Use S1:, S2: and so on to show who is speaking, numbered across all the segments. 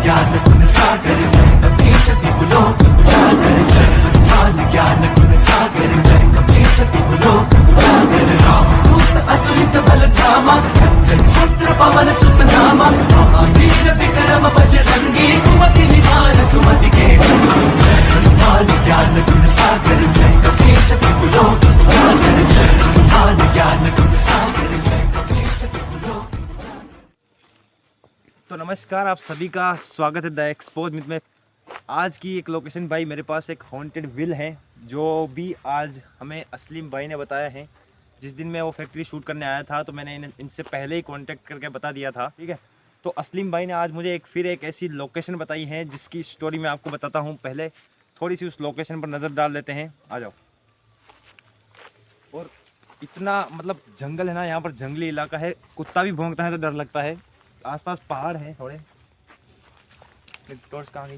S1: ज्ञान गुण सागर जय कपी सती फुलो उजागर जय हनुमान ज्ञान गुण सागर जय कपी सती फुलो उजागर राम दूत अतुलित बल धामा अंजन पुत्र पवन सुत नामा महावीर विक्रम बजरंगी कुमति निवार सुमति के संगी जय हनुमान ज्ञान गुण सागर जय कपी सती फुलो उजागर जय हनुमान ज्ञान गुण सागर जय कपी सती फुलो।
S2: तो नमस्कार, आप सभी का स्वागत है द एक्सपोज मिथ में। आज की एक लोकेशन भाई, मेरे पास एक हॉन्टेड विल है जो भी आज हमें असलीम भाई ने बताया है। जिस दिन मैं वो फैक्ट्री शूट करने आया था तो मैंने इनसे पहले ही कांटेक्ट करके बता दिया था, ठीक है। तो असलीम भाई ने आज मुझे फिर एक ऐसी लोकेशन बताई है जिसकी स्टोरी मैं आपको बताता हूँ। पहले थोड़ी सी उस लोकेशन पर नज़र डाल लेते हैं, आ जाओ। और इतना मतलब जंगल है ना, यहाँ पर जंगली इलाका है, कुत्ता भी भौंकता है तो डर लगता है। आसपास पहाड़ हैं थोड़े। टॉर्च कहाँ गई?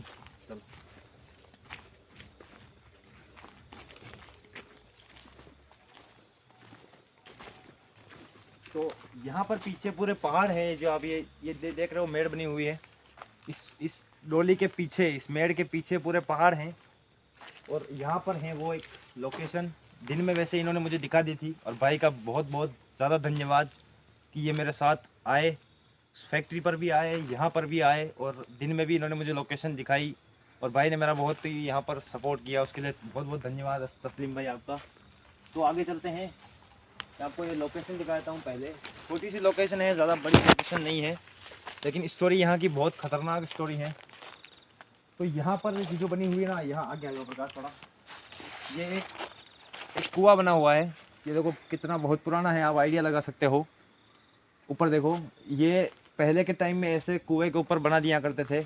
S2: चलो। तो यहाँ पर पीछे पूरे पहाड़ हैं जो आप ये देख रहे हो, मेड़ बनी हुई है। इस डोली के पीछे, इस मेड़ के पीछे पूरे पहाड़ हैं। और यहाँ पर है वो एक लोकेशन, दिन में वैसे इन्होंने मुझे दिखा दी थी। और भाई का बहुत बहुत ज़्यादा धन्यवाद कि ये मेरे साथ आए, फैक्ट्री पर भी आए, यहाँ पर भी आए, और दिन में भी इन्होंने मुझे लोकेशन दिखाई। और भाई ने मेरा बहुत ही यहाँ पर सपोर्ट किया, उसके लिए बहुत बहुत धन्यवाद तस्लीम भाई आपका। तो आगे चलते हैं, मैं आपको ये लोकेशन दिखाता हूँ। पहले छोटी सी लोकेशन है, ज़्यादा बड़ी लोकेशन नहीं है, लेकिन स्टोरी यहाँ की बहुत ख़तरनाक स्टोरी है। तो यहाँ पर जो बनी हुई है ना, यहाँ आगे आ जाओ प्रकाश थोड़ा, ये एक कुआं बना हुआ है। ये देखो कितना बहुत पुराना है, आप आइडिया लगा सकते हो। ऊपर देखो, ये पहले के टाइम में ऐसे कुएं के ऊपर बना दिया करते थे।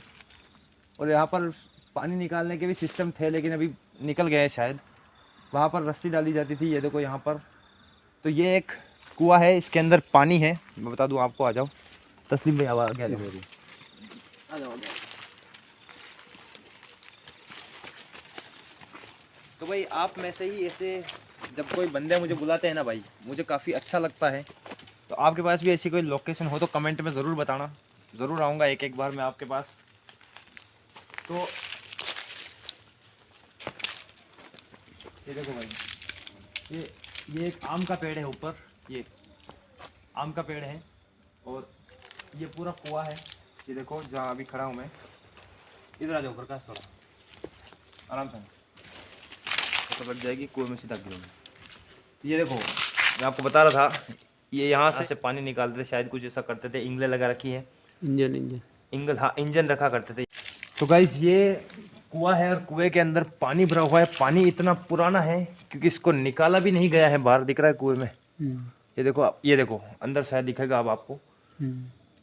S2: और यहाँ पर पानी निकालने के भी सिस्टम थे, लेकिन अभी निकल गए शायद। वहाँ पर रस्सी डाली जाती थी, ये देखो यहाँ पर। तो ये एक कुआं है, इसके अंदर पानी है, मैं बता दूँ आपको। आ जाओ तस्लीम भाई, आवाज़ आ जाओ। तो भाई आप में से ही ऐसे जब कोई बंदे मुझे बुलाते हैं ना भाई, मुझे काफ़ी अच्छा लगता है। तो आपके पास भी ऐसी कोई लोकेशन हो तो कमेंट में ज़रूर बताना, ज़रूर आऊँगा एक बार मैं आपके पास। तो ये देखो भाई, ये एक आम का पेड़ है ऊपर, ये आम का पेड़ है। और ये पूरा कुआं है, ये देखो जहाँ अभी खड़ा हूँ मैं। इधर आ जाओ प्रकाश, थोड़ा आराम से तो लग जाएगी, कुएं में सीधा गिरोगे। ये देखो, मैं आपको बता रहा था, ये यहाँ से पानी निकालते थे, शायद कुछ ऐसा करते थे। इंगलें लगा रखी है, इंगल, हाँ इंजन रखा करते थे। तो गाइस ये कुआं है और कुएं के अंदर पानी भरा हुआ है। पानी इतना पुराना है क्योंकि इसको निकाला भी नहीं गया है, बाहर दिख रहा है कुएं में। ये देखो आप, ये देखो अंदर शायद दिखेगा अब आपको।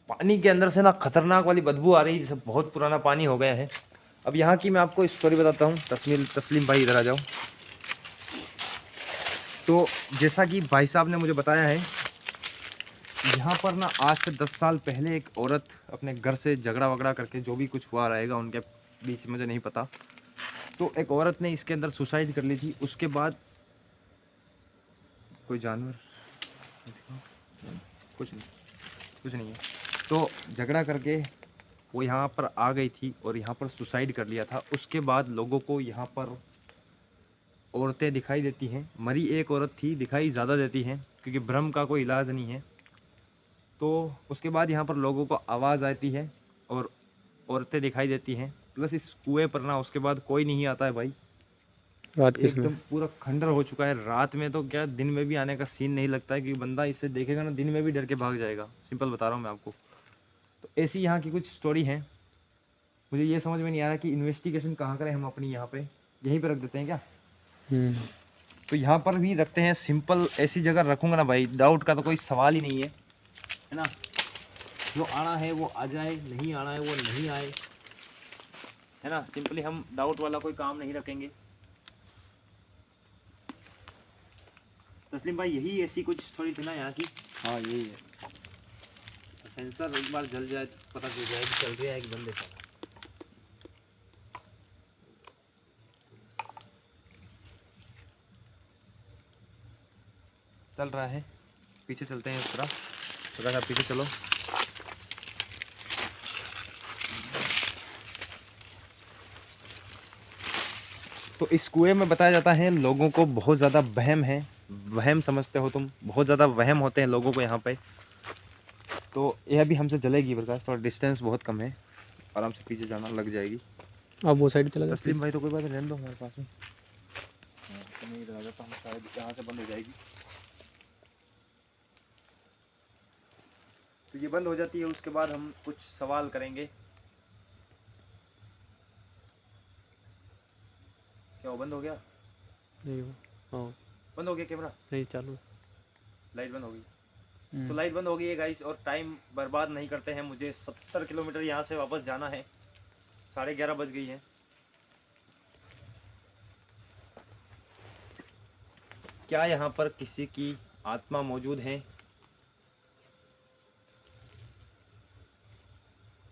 S2: पानी के अंदर से ना खतरनाक वाली बदबू आ रही है, जैसे बहुत पुराना पानी हो गया है। अब यहाँ की मैं आपको स्टोरी बताता हूँ। तस्लीम भाई इधर आ जाओ। तो जैसा कि भाई साहब ने मुझे बताया है, यहाँ पर ना आज से 10 साल पहले एक औरत अपने घर से झगड़ा वगड़ा करके, जो भी कुछ हुआ रहेगा उनके बीच, मुझे नहीं पता, तो एक औरत ने इसके अंदर सुसाइड कर ली थी। उसके बाद कोई जानवर, कुछ नहीं है। तो झगड़ा करके वो यहाँ पर आ गई थी और यहाँ पर सुसाइड कर लिया था। उसके बाद लोगों को यहाँ पर औरतें दिखाई देती हैं। मरी एक औरत थी, दिखाई ज़्यादा देती हैं क्योंकि भ्रम का कोई इलाज नहीं है। तो उसके बाद यहाँ पर लोगों को आवाज़ आती है और औरतें दिखाई देती हैं। प्लस इस कुएं पर ना उसके बाद कोई नहीं आता है भाई। रात के एकदम पूरा खंडर हो चुका है। रात में तो क्या, दिन में भी आने का सीन नहीं लगता है, क्योंकि बंदा इसे देखेगा ना, दिन में भी डर के भाग जाएगा। सिंपल बता रहा हूँ मैं आपको। तो ऐसी यहाँ की कुछ स्टोरी है। मुझे ये समझ में नहीं आ रहा कि इन्वेस्टिगेशन कहाँ करें हम अपनी, यहाँ पे यहीं पे रख देते हैं क्या? तो यहाँ पर भी रखते हैं। सिंपल ऐसी जगह रखूँगा ना भाई, डाउट का तो कोई सवाल ही नहीं है ना। जो आना है वो आ जाए, नहीं आना है वो नहीं आए, है ना। सिंपली हम डाउट वाला कोई काम नहीं रखेंगे। तस्लीम भाई यही ऐसी कुछ स्टोरी थी ना यहाँ की? हाँ यही है। सेंसर एक बार जल जाए तो पता चल जाए कि चल रहा है कि बंदे का। चल रहा है, पीछे चलते हैं पूरा। तो पीछे चलो। तो इस कुएं में बताया जाता है लोगों को बहुत ज़्यादा वहम है, वहम समझते हो तुम, बहुत ज़्यादा वहम होते हैं लोगों को यहाँ पे। तो यह भी हमसे जलेगी प्रकाश, थोड़ा डिस्टेंस बहुत कम है, आराम से पीछे जाना लग जाएगी।
S3: आप वो साइड चला जाते
S2: तस्लीम भाई तो कोई बात नहीं, रहने दो हमारे पास में। हाँ, तो नहीं रहा जाता, हम शायद यहाँ से बंद हो जाएगी। तो ये बंद हो जाती है, उसके बाद हम कुछ सवाल करेंगे। क्या वो बंद हो गया?
S3: नहीं हो। हाँ
S2: बंद हो गया कैमरा?
S3: नहीं चालू।
S2: लाइट बंद हो गई। तो लाइट बंद हो गई है गाइस, और टाइम बर्बाद नहीं करते हैं। मुझे 70 किलोमीटर यहाँ से वापस जाना है, 11:30 बज गई है। क्या यहाँ पर किसी की आत्मा मौजूद है?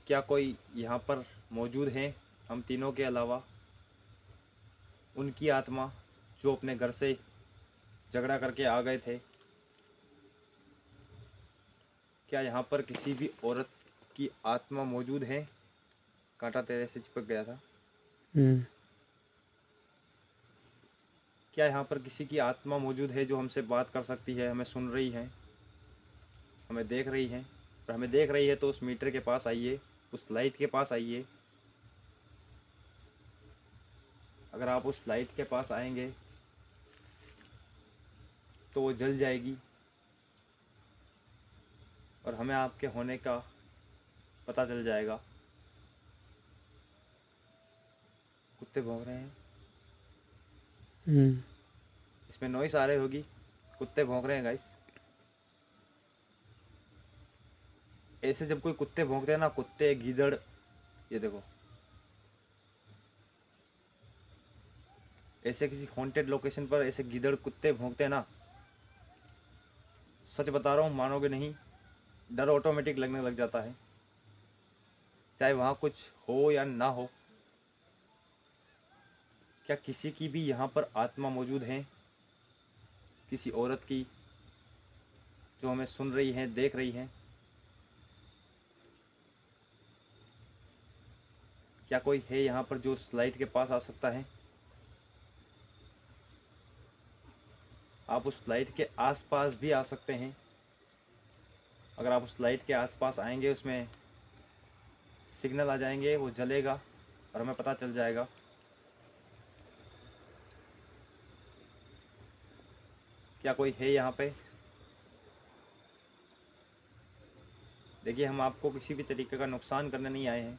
S2: क्या कोई यहाँ पर मौजूद है हम तीनों के अलावा? उनकी आत्मा जो अपने घर से झगड़ा करके आ गए थे। क्या यहाँ पर किसी भी औरत की आत्मा मौजूद है? कांटा तेरे से चिपक गया था। क्या यहाँ पर किसी की आत्मा मौजूद है जो हमसे बात कर सकती है, हमें सुन रही है, हमें देख रही है? और हमें देख रही है तो उस मीटर के पास आइए, उस लाइट के पास आइए। अगर आप उस लाइट के पास आएंगे तो वो जल जाएगी और हमें आपके होने का पता चल जाएगा। कुत्ते भौंक रहे हैं। इसमें नॉइस आ रही होगी, कुत्ते भौंक रहे हैं गाइस। ऐसे जब कोई कुत्ते भौंकते हैं ना, कुत्ते, गीदड़, ये देखो, ऐसे किसी हॉन्टेड लोकेशन पर ऐसे गीदड़ कुत्ते भौंकते हैं ना, सच बता रहा हूँ, मानोगे नहीं, डर ऑटोमेटिक लगने लग जाता है, चाहे वहाँ कुछ हो या ना हो। क्या किसी की भी यहाँ पर आत्मा मौजूद है, किसी औरत की जो हमें सुन रही है, देख रही है? क्या कोई है यहाँ पर जो उस लाइट के पास आ सकता है? आप उस लाइट के आसपास भी आ सकते हैं। अगर आप उस लाइट के आसपास आएंगे, उसमें सिग्नल आ जाएंगे, वो जलेगा और हमें पता चल जाएगा। क्या कोई है यहाँ पे? देखिए, हम आपको किसी भी तरीके का नुकसान करने नहीं आए हैं।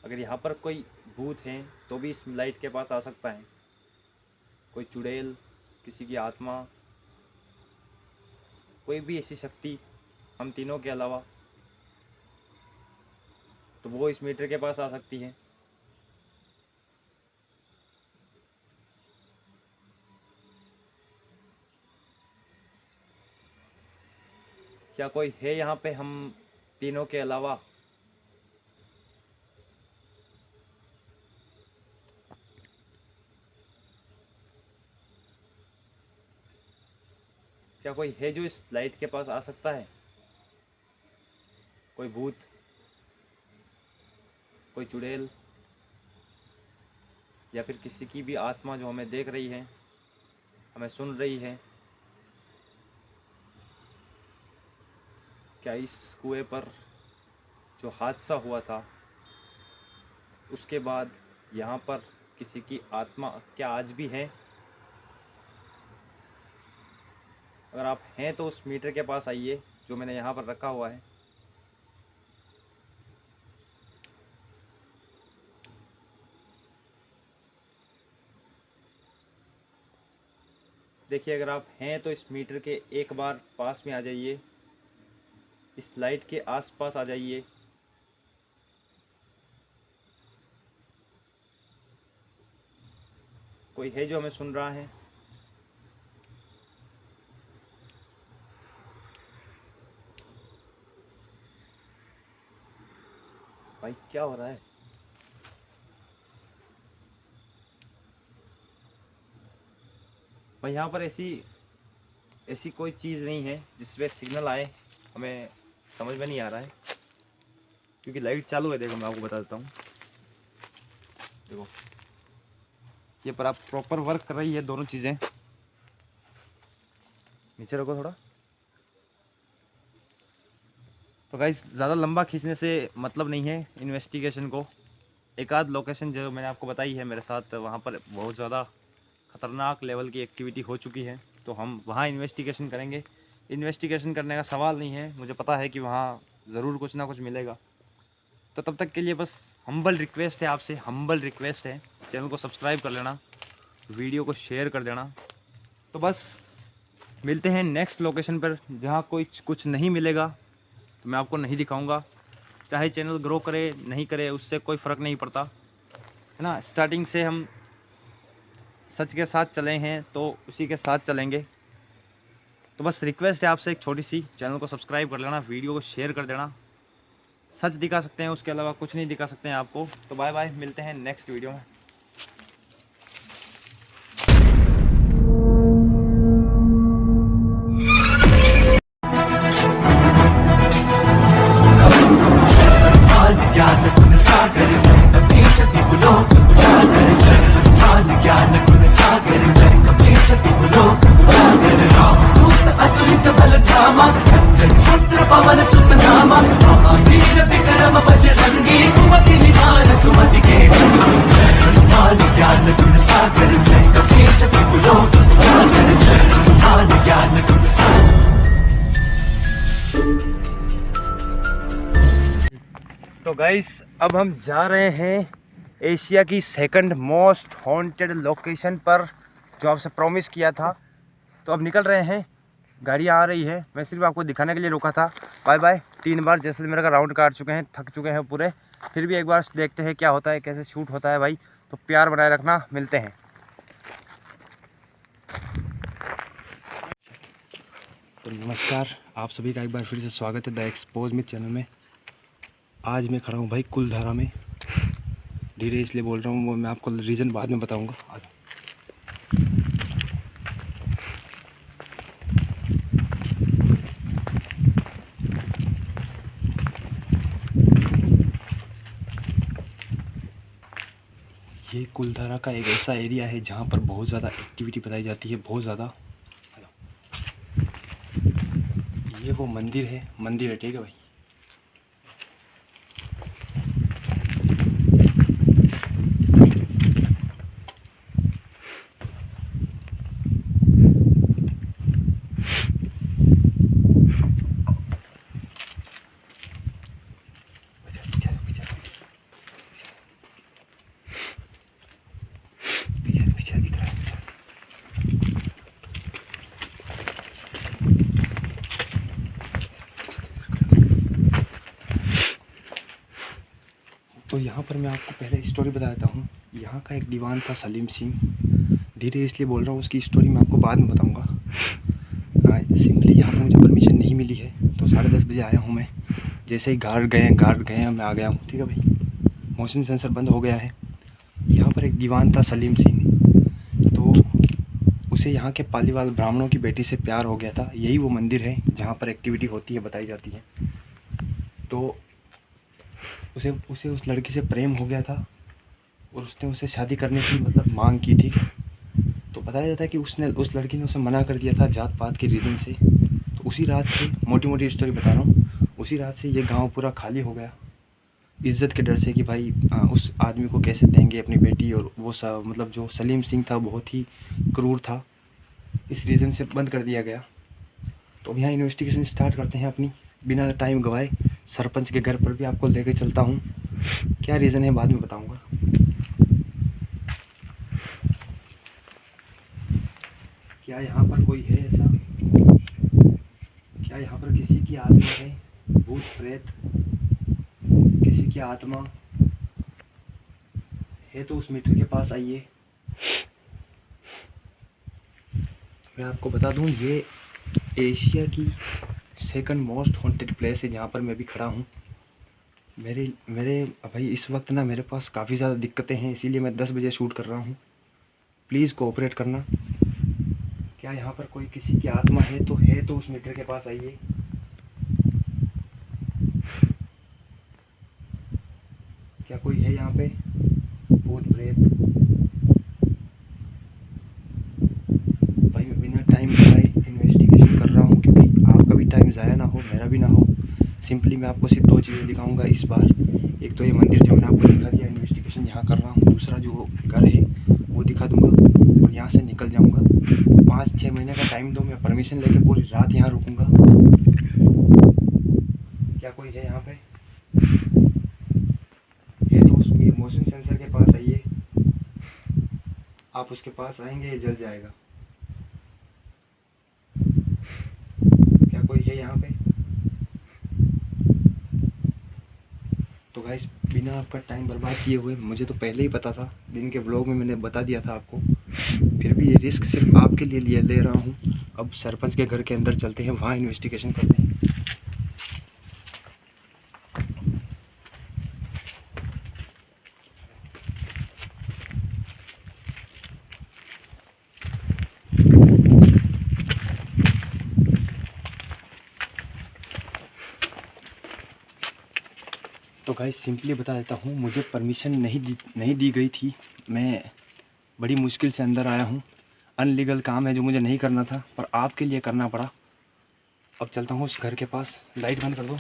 S2: अगर यहाँ पर कोई भूत हैं तो भी इस लाइट के पास आ सकता है, कोई चुड़ैल, किसी की आत्मा, कोई भी ऐसी शक्ति हम तीनों के अलावा, तो वो इस मीटर के पास आ सकती है। क्या कोई है यहाँ पे हम तीनों के अलावा? क्या कोई है जो इस लाइट के पास आ सकता है? कोई भूत, कोई चुड़ैल, या फिर किसी की भी आत्मा जो हमें देख रही है, हमें सुन रही है? क्या इस कुएं पर जो हादसा हुआ था उसके बाद यहाँ पर किसी की आत्मा क्या आज भी है? अगर आप हैं तो उस मीटर के पास आइए जो मैंने यहाँ पर रखा हुआ है। देखिए, अगर आप हैं तो इस मीटर के एक बार पास में आ जाइए, इस लाइट के आसपास आ जाइए। कोई है जो हमें सुन रहा है? भाई क्या हो रहा है? भाई यहाँ पर ऐसी कोई चीज़ नहीं है जिसमें सिग्नल आए, हमें समझ में नहीं आ रहा है, क्योंकि लाइट चालू है। देखो, मैं आपको बता देता हूँ, देखो ये पर आप प्रॉपर वर्क कर रही है दोनों चीज़ें। नीचे रखो थोड़ा। तो गाइस ज़्यादा लंबा खींचने से मतलब नहीं है इन्वेस्टिगेशन को। एक आध लोकेशन जो मैंने आपको बताई है मेरे साथ, वहाँ पर बहुत ज़्यादा ख़तरनाक लेवल की एक्टिविटी हो चुकी है, तो हम वहाँ इन्वेस्टिगेशन करेंगे। इन्वेस्टिगेशन करने का सवाल नहीं है, मुझे पता है कि वहाँ ज़रूर कुछ ना कुछ मिलेगा। तो तब तक के लिए बस हम्बल रिक्वेस्ट है आपसे, हम्बल रिक्वेस्ट है, चैनल को सब्सक्राइब कर लेना, वीडियो को शेयर कर देना। तो बस मिलते हैं नेक्स्ट लोकेशन पर, जहाँ कोई कुछ नहीं मिलेगा तो मैं आपको नहीं दिखाऊंगा। चाहे चैनल ग्रो करे नहीं करे उससे कोई फ़र्क नहीं पड़ता, है ना। स्टार्टिंग से हम सच के साथ चले हैं तो उसी के साथ चलेंगे। तो बस रिक्वेस्ट है आपसे एक छोटी सी, चैनल को सब्सक्राइब कर लेना, वीडियो को शेयर कर देना। सच दिखा सकते हैं, उसके अलावा कुछ नहीं दिखा सकते हैं आपको। तो बाय बाय, मिलते हैं नेक्स्ट वीडियो में।
S1: ज्ञान गुण सागर जय कपीस तिहुलो उजागर जय हनुमान ज्ञान गुण सागर जय कपीस तिहुलो उजागर राम दूत अतुलित बल धामा अंजन पुत्र पवन सुत नामा महावीर विक्रम बजरंगी कुमति निधान सुमति के संगी जय हनुमान ज्ञान गुण सागर जय कपीस तिहुलो उजागर जय हनुमान ज्ञान गुण सागर।
S2: तो गाइस अब हम जा रहे हैं एशिया की सेकंड मोस्ट हॉन्टेड लोकेशन पर, जो आपसे प्रॉमिस किया था। तो अब निकल रहे हैं, गाड़ी आ रही है, मैं सिर्फ आपको दिखाने के लिए रुका था। Bye bye. 3 बार जैसलमेर का राउंड काट चुके हैं, थक चुके हैं पूरे, फिर भी एक बार देखते हैं क्या होता है, कैसे शूट होता है भाई। तो प्यार बनाए रखना, मिलते हैं। तो नमस्कार, आप सभी का एक बार फिर से स्वागत है द एक्सपोज में चैनल में। आज मैं खड़ा हूँ भाई कुलधारा में। धीरे इसलिए बोल रहा हूँ, वो मैं आपको रीज़न बाद में बताऊँगा। ये कुलधारा का एक ऐसा एरिया है जहाँ पर बहुत ज़्यादा एक्टिविटी बताई जाती है, बहुत ज़्यादा। ये वो मंदिर है, ठीक है भाई। तो यहाँ पर मैं आपको पहले स्टोरी बता देता हूँ। यहाँ का एक दीवान था सलीम सिंह। धीरे इसलिए बोल रहा हूँ, उसकी स्टोरी मैं आपको बाद में बताऊँगा। सिंपली यहाँ पर मुझे परमिशन नहीं मिली है, तो 10:30 बजे आया हूँ मैं। जैसे ही गार्ड गए मैं आ गया हूँ, ठीक है भाई। मोशन सेंसर बंद हो गया है। यहाँ पर एक दीवान था सलीम सिंह, तो उसे यहाँ के पालीवाल ब्राह्मणों की बेटी से प्यार हो गया था। यही वो मंदिर है जहाँ पर एक्टिविटी होती है, बताई जाती है। तो उसे उस लड़की से प्रेम हो गया था और उसने उसे शादी करने की मतलब मांग की, ठीक है। तो बताया जाता है कि उस लड़की ने उसे मना कर दिया था जात पात के रीज़न से। तो उसी रात से, मोटी स्टोरी बता रहा हूँ, उसी रात से ये गांव पूरा खाली हो गया, इज़्ज़त के डर से कि भाई उस आदमी को कैसे देंगे अपनी बेटी। और वो मतलब जो सलीम सिंह था बहुत ही क्रूर था, इस रीज़न से बंद कर दिया गया। तो अब यहाँ इन्वेस्टिगेशन स्टार्ट करते हैं अपनी, बिना टाइम गवाए। सरपंच के घर पर भी आपको लेके चलता हूँ, क्या रीज़न है बाद में बताऊँगा। क्या यहाँ पर कोई है ऐसा, क्या यहाँ पर किसी की आत्मा है, भूत प्रेत, किसी की आत्मा है तो उस मीटर के पास आइए। मैं आपको बता दूं, ये एशिया की सेकंड मोस्ट हॉन्टेड प्लेस है जहाँ पर मैं भी खड़ा हूँ। मेरे भाई इस वक्त ना मेरे पास काफ़ी ज़्यादा दिक्कतें हैं, इसीलिए मैं 10 बजे शूट कर रहा हूँ। प्लीज़ कोऑपरेट करना। क्या यहाँ पर कोई किसी की आत्मा है तो उस मीटर के पास आइए। क्या कोई है यहाँ पे भूत प्रेत? फाइनली मैं आपको सिर्फ 2 चीज़ें दिखाऊंगा इस बार। एक तो ये मंदिर जो मैंने आपको दिखा दिया, इन्वेस्टिगेशन यहाँ कर रहा हूँ। दूसरा जो घर है वो दिखा दूंगा और यहाँ से निकल जाऊँगा। 5-6 महीने का टाइम दो, मैं परमिशन लेके पूरी रात यहाँ रुकूँगा। क्या कोई है यहाँ पे? ये तो उस मोशन सेंसर के पास आइए, आप उसके पास आएंगे ये जल जाएगा। क्या कोई है यहाँ पे? तो गाइस बिना आपका टाइम बर्बाद किए हुए, मुझे तो पहले ही पता था, दिन के व्लॉग में मैंने बता दिया था आपको, फिर भी ये रिस्क सिर्फ आपके लिए ले रहा हूँ। अब सरपंच के घर के अंदर चलते हैं, वहाँ इन्वेस्टिगेशन करते हैं। तो गाइस सिंपली बता देता हूँ, मुझे परमिशन नहीं दी गई थी। मैं बड़ी मुश्किल से अंदर आया हूँ। अनलीगल काम है जो मुझे नहीं करना था, पर आपके लिए करना पड़ा। अब चलता हूँ उस घर के पास। लाइट बंद कर दो।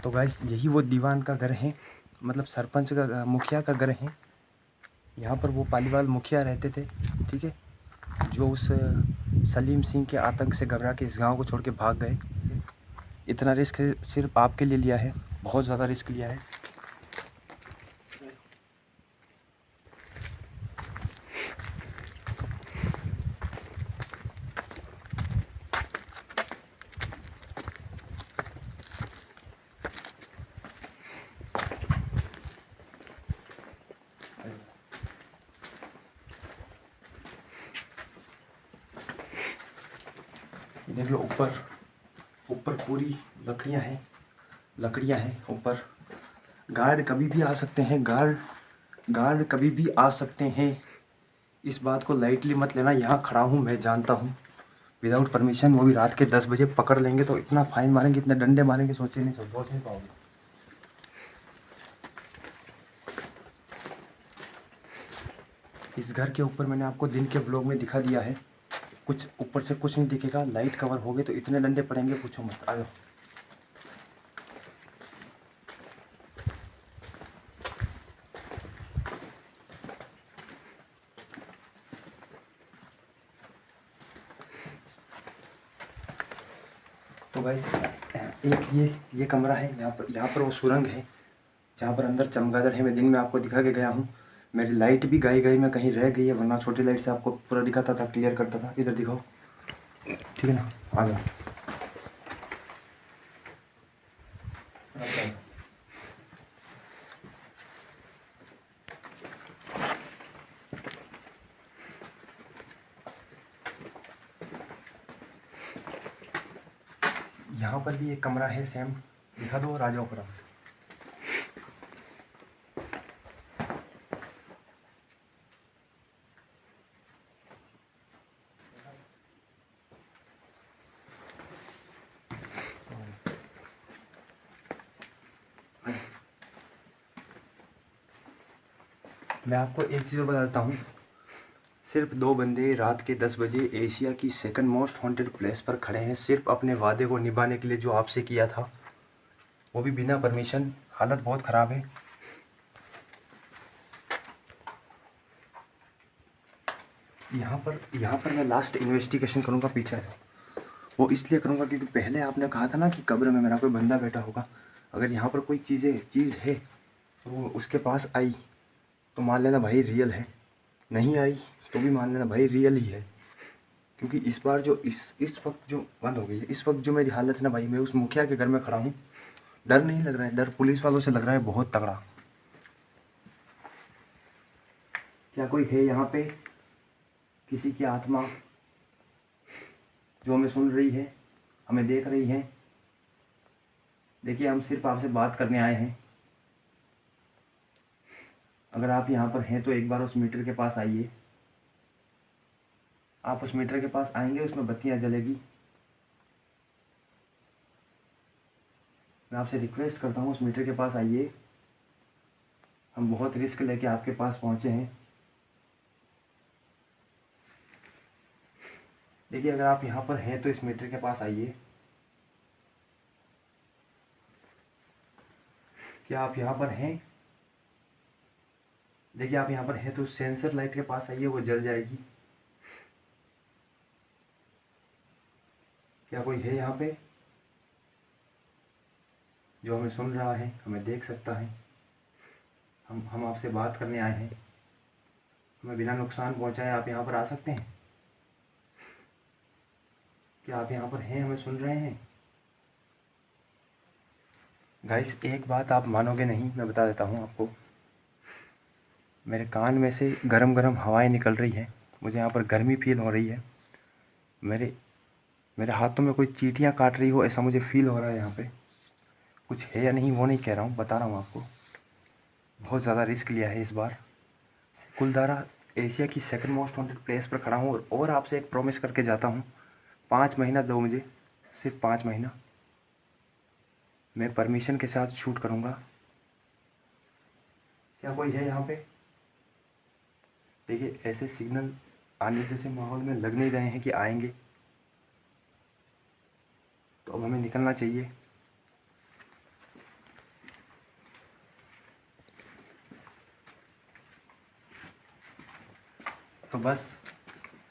S2: तो गाइस यही वो दीवान का घर है, मतलब सरपंच का, मुखिया का घर है। यहाँ पर वो पालीवाल मुखिया रहते थे, ठीक है, जो उस सलीम सिंह के आतंक से घबरा के इस गांव को छोड़ के भाग गए। इतना रिस्क सिर्फ आपके लिए लिया है, बहुत ज़्यादा रिस्क लिया है। देख लो ऊपर पूरी लकड़ियां हैं ऊपर। गार्ड कभी भी आ सकते हैं, गार्ड कभी भी आ सकते हैं। इस बात को लाइटली मत लेना। यहाँ खड़ा हूँ, मैं जानता हूँ, विदाउट परमिशन, वो भी रात के 10 बजे पकड़ लेंगे तो इतना फाइन मारेंगे, इतने डंडे मारेंगे, सोच नहीं पाओगे। इस घर के ऊपर मैंने आपको दिन के ब्लॉग में दिखा दिया है, कुछ ऊपर से कुछ नहीं दिखेगा। लाइट कवर हो गए तो इतने डंडे पड़ेंगे, पूछो मत। आ जाओ। तो गाइस एक ये कमरा है, यहाँ पर वो सुरंग है जहाँ पर अंदर चमगादड़ है। मैं दिन में आपको दिखा के गया हूँ। मेरी लाइट भी गई मैं कहीं रह गई है, वरना छोटी लाइट से आपको पूरा दिखाता था, क्लियर करता था। इधर दिखाओ, ठीक है ना? आ गया। यहाँ पर भी एक कमरा है सेम, दिखा दो, राजा उपरा। मैं आपको एक चीज़ बता देता हूँ, सिर्फ 2 बंदे रात के 10 बजे एशिया की सेकंड मोस्ट हॉन्टेड प्लेस पर खड़े हैं, सिर्फ अपने वादे को निभाने के लिए जो आपसे किया था, वो भी बिना परमिशन। हालत बहुत ख़राब है। यहाँ पर मैं लास्ट इन्वेस्टिगेशन करूँगा पीछे से। वो इसलिए करूँगा क्योंकि पहले आपने कहा था ना कि कब्र में मेरा कोई बंदा बैठा होगा। अगर यहाँ पर कोई चीज़ है तो वो उसके पास आई तो मान लेना भाई रियल है, नहीं आई तो भी मान लेना भाई रियल ही है। क्योंकि इस बार जो इस वक्त जो बंद हो गई है, इस वक्त जो मेरी हालत है ना भाई, मैं उस मुखिया के घर में खड़ा हूँ। डर नहीं लग रहा है, डर पुलिस वालों से लग रहा है बहुत तगड़ा। क्या कोई है यहाँ पे? किसी की आत्मा जो हमें सुन रही है, हमें देख रही है? देखिए हम सिर्फ आपसे बात करने आए हैं। अगर आप यहाँ पर हैं तो एक बार उस मीटर के पास आइए। आप उस मीटर के पास आएंगे, उसमें बत्तियाँ जलेगी। मैं आपसे रिक्वेस्ट करता हूँ उस मीटर के पास आइए। हम बहुत रिस्क लेके आपके पास पहुँचे हैं। देखिए, अगर आप यहाँ पर हैं तो इस मीटर के पास आइए। क्या आप यहाँ पर हैं? देखिए, आप यहाँ पर हैं तो सेंसर लाइट के पास आइए, वो जल जाएगी। क्या कोई है यहाँ पे जो हमें सुन रहा है, हमें देख सकता है? हम आपसे बात करने आए हैं, हमें बिना नुकसान पहुँचाए आप यहाँ पर आ सकते हैं? क्या आप यहाँ पर हैं, हमें सुन रहे हैं? गाइस, एक बात आप मानोगे नहीं, मैं बता देता हूँ आपको। मेरे कान में से गरम गरम हवाएं निकल रही हैं, मुझे यहाँ पर गर्मी फील हो रही है। मेरे हाथों में कोई चींटियाँ काट रही हो ऐसा मुझे फील हो रहा है। यहाँ पे कुछ है या नहीं वो नहीं कह रहा हूँ, बता रहा हूँ आपको। बहुत ज़्यादा रिस्क लिया है इस बार। कुलधारा एशिया की सेकंड मोस्ट वांटेड प्लेस पर खड़ा हूँ और आपसे एक प्रॉमिस करके जाता हूँ, 5 महीना दो मुझे, सिर्फ 5 महीना। मैं परमिशन के साथ शूट करूँगा। क्या कोई है यहाँ पे? देखिए, ऐसे सिग्नल आने जैसे माहौल में लग नहीं रहे हैं कि आएंगे, तो अब हमें निकलना चाहिए। तो बस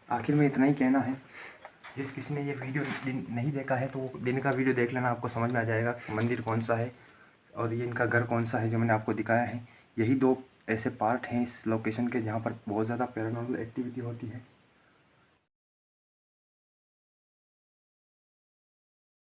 S2: आखिर में इतना ही कहना है। जिस किसी ने ये वीडियो दिन नहीं देखा है तो वो दिन का वीडियो देख लेना, आपको समझ में आ जाएगा मंदिर कौन सा है और ये इनका घर कौन सा है जो मैंने आपको दिखाया है। यही 2 ऐसे पार्ट हैं इस लोकेशन के जहाँ पर बहुत ज़्यादा पैरानॉर्मल एक्टिविटी होती है।